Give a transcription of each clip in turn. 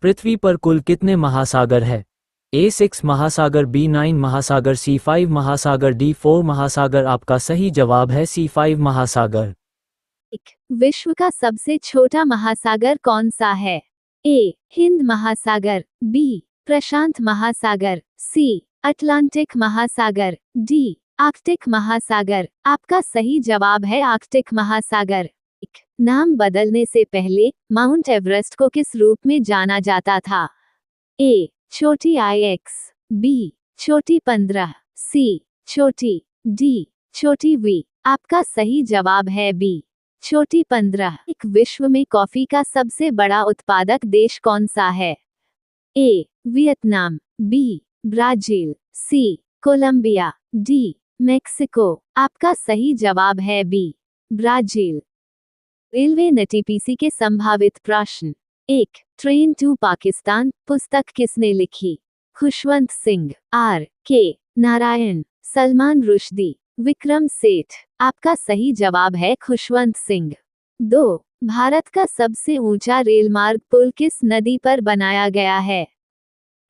पृथ्वी पर कुल कितने महासागर है? A6 महासागर, B9 महासागर, C5 महासागर, D4 महासागर। आपका सही जवाब है C5 महासागर। विश्व का सबसे छोटा महासागर कौन सा है? A. हिंद महासागर, B. प्रशांत महासागर, C. अटलांटिक महासागर, D. आर्कटिक महासागर। आपका सही जवाब है आर्कटिक महासागर। नाम बदलने से पहले माउंट एवरेस्ट को किस रूप में जाना जाता था? A. छोटी IX, B. छोटी 15, C. छोटी, D. छोटी V। आपका सही जवाब है B. छोटी 15। विश्व में कॉफी का सबसे बड़ा उत्पादक देश कौन सा है? A. Vietnam, B. Brazil, C. Colombia, D. Mexico. आपका सही जवाब है B. ब्राजील। रेलवे एनटीपीसी के संभावित प्रश्न। 1. ट्रेन टू पाकिस्तान पुस्तक किसने लिखी? खुशवंत सिंह, R.K. नारायण, सलमान रुश्दी, विक्रम सेठ। आपका सही जवाब है खुशवंत सिंह। 2. भारत का सबसे ऊंचा रेलमार्ग पुल किस नदी पर बनाया गया है?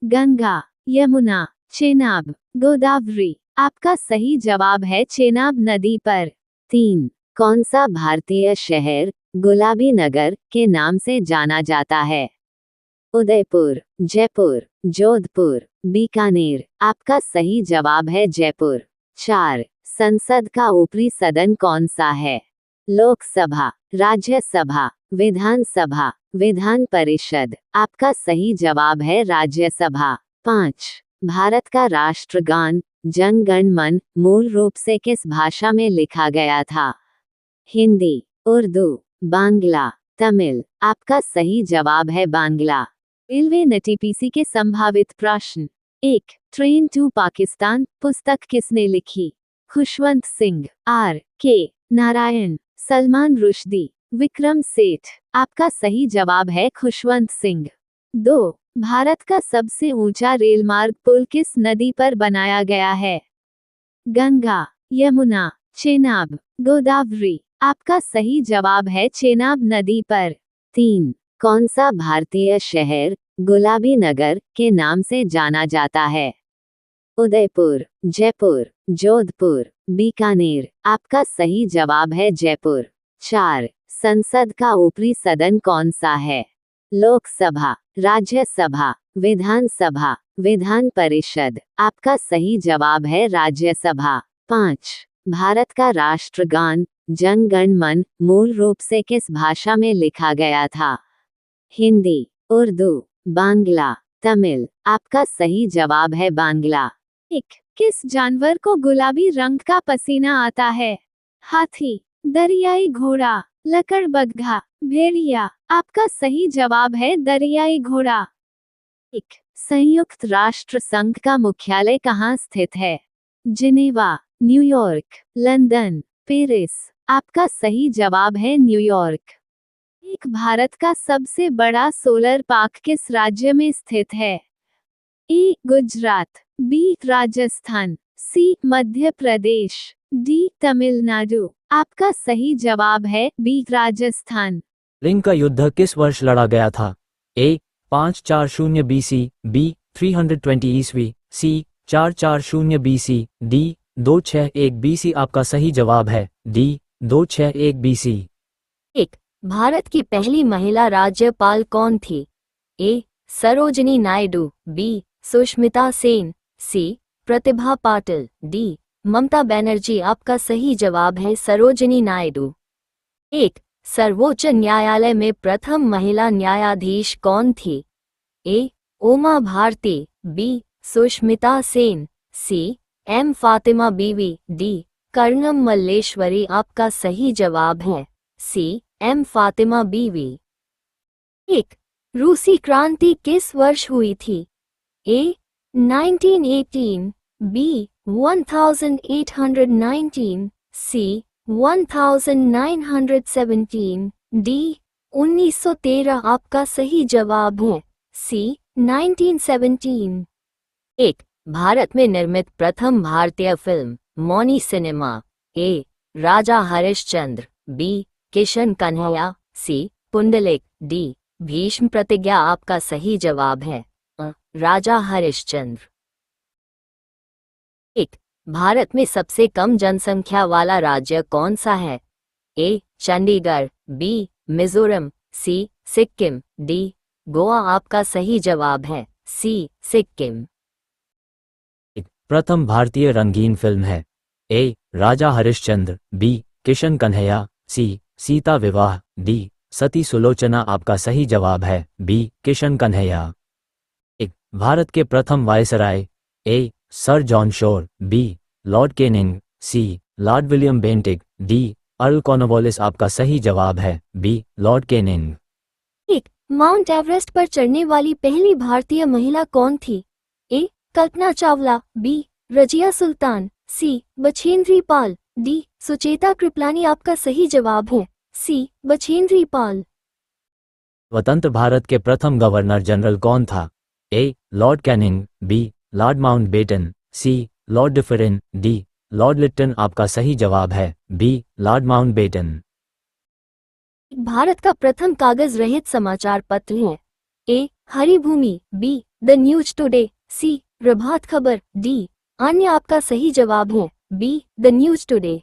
गंगा, यमुना, चेनाब, गोदावरी। आपका सही जवाब है चेनाब नदी पर। 3. कौन सा भारतीय शहर गुलाबी नगर के नाम से जाना जाता है? उदयपुर, जयपुर, जोधपुर, बीकानेर। आपका सही जवाब है जयपुर। 4. संसद का ऊपरी सदन कौन सा है? लोकसभा, राज्यसभा, विधानसभा, विधान परिषद। आपका सही जवाब है राज्यसभा। 5. भारत का राष्ट्रगान जन गण मन मूल रूप से किस भाषा में लिखा गया था? हिंदी, उर्दू, बांग्ला, तमिल। आपका सही जवाब है बांग्ला। रेलवे एनटीपीसी के संभावित प्रश्न। 1. ट्रेन टू पाकिस्तान पुस्तक किसने लिखी? खुशवंत सिंह, R.K. नारायण, सलमान रुश्दी, विक्रम सेठ। आपका सही जवाब है खुशवंत सिंह। 2. भारत का सबसे ऊंचा रेलमार्ग पुल किस नदी पर बनाया गया है? गंगा, यमुना, चेनाब, गोदावरी। आपका सही जवाब है चेनाब नदी पर। 3. कौन सा भारतीय शहर गुलाबी नगर के नाम से जाना जाता है? उदयपुर, जयपुर, जोधपुर, बीकानेर। आपका सही जवाब है जयपुर। 4. संसद का ऊपरी सदन कौन सा है? लोकसभा, राज्यसभा, विधानसभा, विधान परिषद। आपका सही जवाब है राज्यसभा। 5. भारत का राष्ट्रगान जन गण मन मूल रूप से किस भाषा में लिखा गया था? हिंदी, उर्दू, बांग्ला, तमिल। आपका सही जवाब है बांग्ला। 1. किस जानवर को गुलाबी रंग का पसीना आता है? हाथी, दरियाई घोड़ा, लकड़बग्घा, भेड़िया। आपका सही जवाब है दरियाई घोड़ा। 1. संयुक्त राष्ट्र संघ का मुख्यालय कहाँ स्थित है? Geneva, New York, London, Paris. आपका सही जवाब है न्यूयॉर्क। 1. भारत का सबसे बड़ा सोलर पार्क किस राज्य में स्थित है? A. Gujarat, B. Rajasthan, C. Madhya Pradesh, D. Tamil Nadu. आपका सही जवाब है B. राजस्थान। रिंग का युद्ध किस वर्ष लड़ा गया था? A. 540 BC, B. 320 ईस्वी, C. 440 BC, D. 261 BC। आपका सही जवाब है D. 261 BC। 1. भारत की पहली महिला राज्यपाल कौन थी? A. Sarojini Naidu, B. Sushmita Sen, C. Pratibha Patil, D. Mamata Banerjee. आपका सही जवाब है सरोजिनी नायडू। 1. सर्वोच्च न्यायालय में प्रथम महिला न्यायाधीश कौन थी? A. Uma Bharti, B. Sushmita Sen, C. M. Fatima बीवी, D. कर्णम मल्लेश्वरी। आपका सही जवाब है C. M. फातिमा बीवी। 1. रूसी क्रांति किस वर्ष हुई थी? A. 1918, B. 1819, C. 1917, D. 1913। आपका सही जवाब है C. 1917। 1. भारत में निर्मित प्रथम भारतीय फिल्म मौनी cinema. A. Raja Harishchandra, B. Kishan Kanhaiya, C. Pundalik, D. Bhishma Pratigya आपका सही जवाब है। राजा हरिश्चंद्र। 1. भारत में सबसे कम जनसंख्या वाला राज्य कौन सा है? ए. चंडीगढ़, बी. मिजोरम, सी. सिक्किम, डी. गोवा। आपका सही जवाब है सी. सिक्किम। प्रथम भारतीय रंगीन फिल्म है? ए. राजा हरिश्चंद्र, बी. किशन कन्हैया, सी. सीता विवाह, डी. सती सुलोचना। आपका सही जवाब है बी. किशन कन्हैया। भारत के प्रथम वायसराय? A. Sir John Shore, B. Lord Canning, C. Lord William Bentinck, D. Earl Cornwallis. आपका सही जवाब है B. Lord Canning. 1. Mount Everest पर चढ़ने वाली पहली भारतीय महिला कौन थी? A. Kalpana Chawla, B. Razia Sultan, C. Bachendri Pal, D. Sucheta Kripalani. आपका सही जवाब है सी. बछेंद्री पाल। स्वतंत्र भारत के प्रथम गवर्नर जनरल कौन था? A. Lord Canning, B. Lord Mountbatten, C. Lord Dufferin, D. Lord Lytton. आपका सही जवाब है बी. Lord Mountbatten. भारत का प्रथम कागज रहित समाचार पत्र है? A. Haribhoomi, B. The news today, C. Prabhat Khabar, D. अन्य। आपका सही जवाब है बी. The news today.